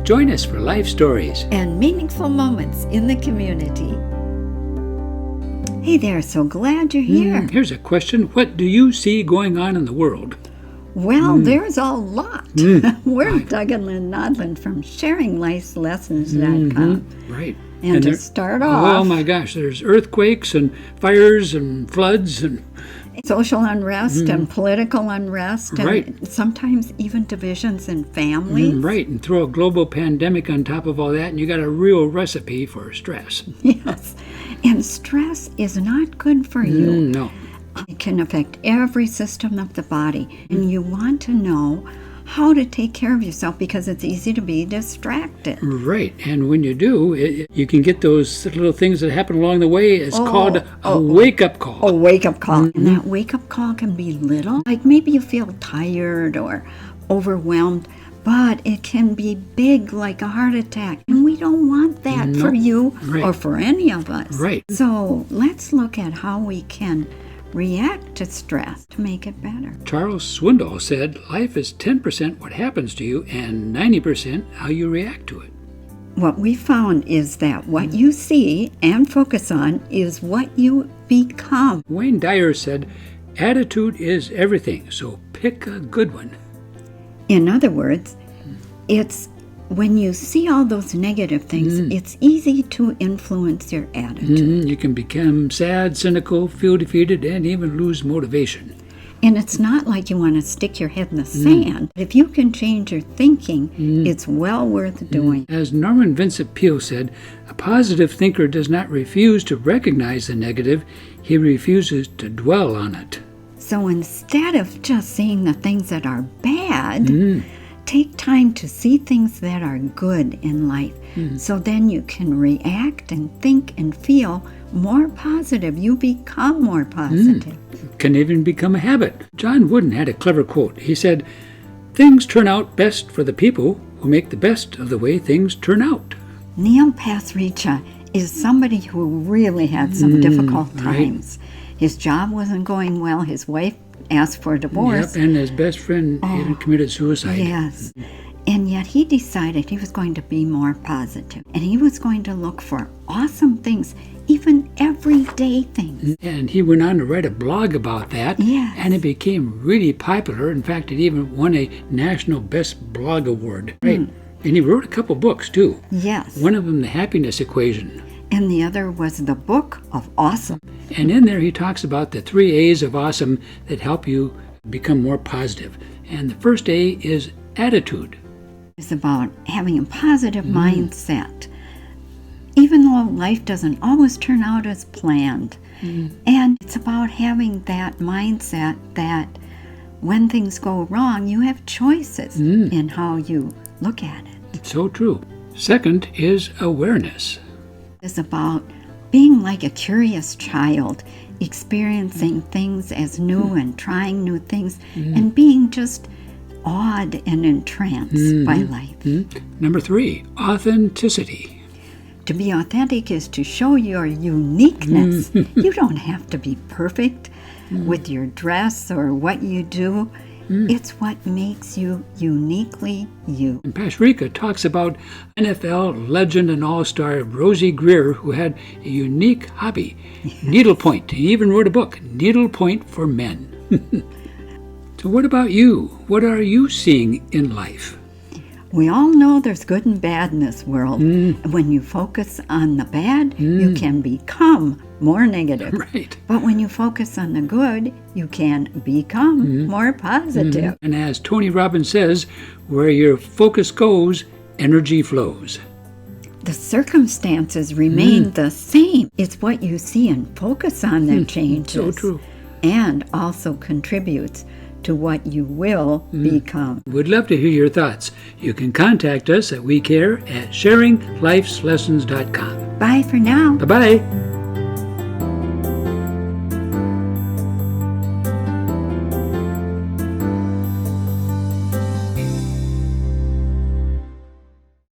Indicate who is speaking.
Speaker 1: Join us for life stories
Speaker 2: and meaningful moments in the community. Hey there, so glad you're here.
Speaker 1: Here's a question. What do you see going on in the world?
Speaker 2: Well, there's a lot. We're Doug and Lynn Nodland from SharingLifeLessons.com.
Speaker 1: Right.
Speaker 2: And to start off,
Speaker 1: oh my gosh, there's earthquakes and fires and floods and
Speaker 2: social unrest and political unrest, and
Speaker 1: Right.
Speaker 2: sometimes even divisions in families.
Speaker 1: right, and throw a global pandemic on top of all that, and you got a real recipe for stress.
Speaker 2: Yes, and stress is not good for you.
Speaker 1: No.
Speaker 2: It can affect every system of the body, and you want to know how to take care of yourself because it's easy to be distracted.
Speaker 1: Right, and when you do, you can get those little things that happen along the way. It's called a wake-up call.
Speaker 2: A wake-up call. And that wake-up call can be little, like maybe you feel tired or overwhelmed, but it can be big, like a heart attack. And we don't want that for you or for any of us.
Speaker 1: Right.
Speaker 2: So let's look at how we can react to stress to make it better.
Speaker 1: Charles Swindoll said, life is 10% what happens to you and 90% how you react to it.
Speaker 2: What we found is that what you see and focus on is what you become.
Speaker 1: Wayne Dyer said, attitude is everything, so pick a good one.
Speaker 2: In other words, it's when you see all those negative things, it's easy to influence your attitude.
Speaker 1: You can become sad, cynical, feel defeated, and even lose motivation.
Speaker 2: And it's not like you want to stick your head in the sand. If you can change your thinking, it's well worth doing.
Speaker 1: As Norman Vincent Peale said, a positive thinker does not refuse to recognize the negative, he refuses to dwell on it.
Speaker 2: So instead of just seeing the things that are bad, take time to see things that are good in life. So then you can react and think and feel more positive. You become more positive.
Speaker 1: Can even become a habit. John Wooden had a clever quote. He said, things turn out best for the people who make the best of the way things turn out.
Speaker 2: Neil Pasricha is somebody who really had some difficult times. His job wasn't going well. His wife asked for a divorce.
Speaker 1: Yep, and his best friend even committed suicide.
Speaker 2: Yes. And yet he decided he was going to be more positive. And he was going to look for awesome things, even everyday things.
Speaker 1: And he went on to write a blog about that.
Speaker 2: Yes.
Speaker 1: And it became really popular. In fact, it even won a National Best Blog Award. Right. And he wrote a couple books, too.
Speaker 2: Yes.
Speaker 1: One of them, The Happiness Equation.
Speaker 2: And the other was the Book of Awesome.
Speaker 1: And in there he talks about the 3 A's of awesome that help you become more positive. And the first A is attitude.
Speaker 2: It's about having a positive mindset, even though life doesn't always turn out as planned. And it's about having that mindset that when things go wrong, you have choices in how you look at it.
Speaker 1: It's so true. Second is awareness.
Speaker 2: It's about being like a curious child, experiencing things as new and trying new things and being just awed and entranced by life.
Speaker 1: Number 3, authenticity.
Speaker 2: To be authentic is to show your uniqueness. You don't have to be perfect with your dress or what you do. It's what makes you uniquely you.
Speaker 1: And Pasricha talks about NFL legend and all-star Rosie Greer, who had a unique hobby, needlepoint. He even wrote a book, Needlepoint for Men. So what about you? What are you seeing in life?
Speaker 2: We all know there's good and bad in this world. When you focus on the bad, you can become more negative.
Speaker 1: Right.
Speaker 2: But when you focus on the good, you can become more positive.
Speaker 1: And as Tony Robbins says, where your focus goes, energy flows.
Speaker 2: The circumstances remain the same. It's what you see and focus on that changes.
Speaker 1: So true.
Speaker 2: And also contributes to what you will become.
Speaker 1: We'd love to hear your thoughts. You can contact us at WeCare at SharingLifeLessons.com.
Speaker 2: Bye for now.
Speaker 1: Bye-bye.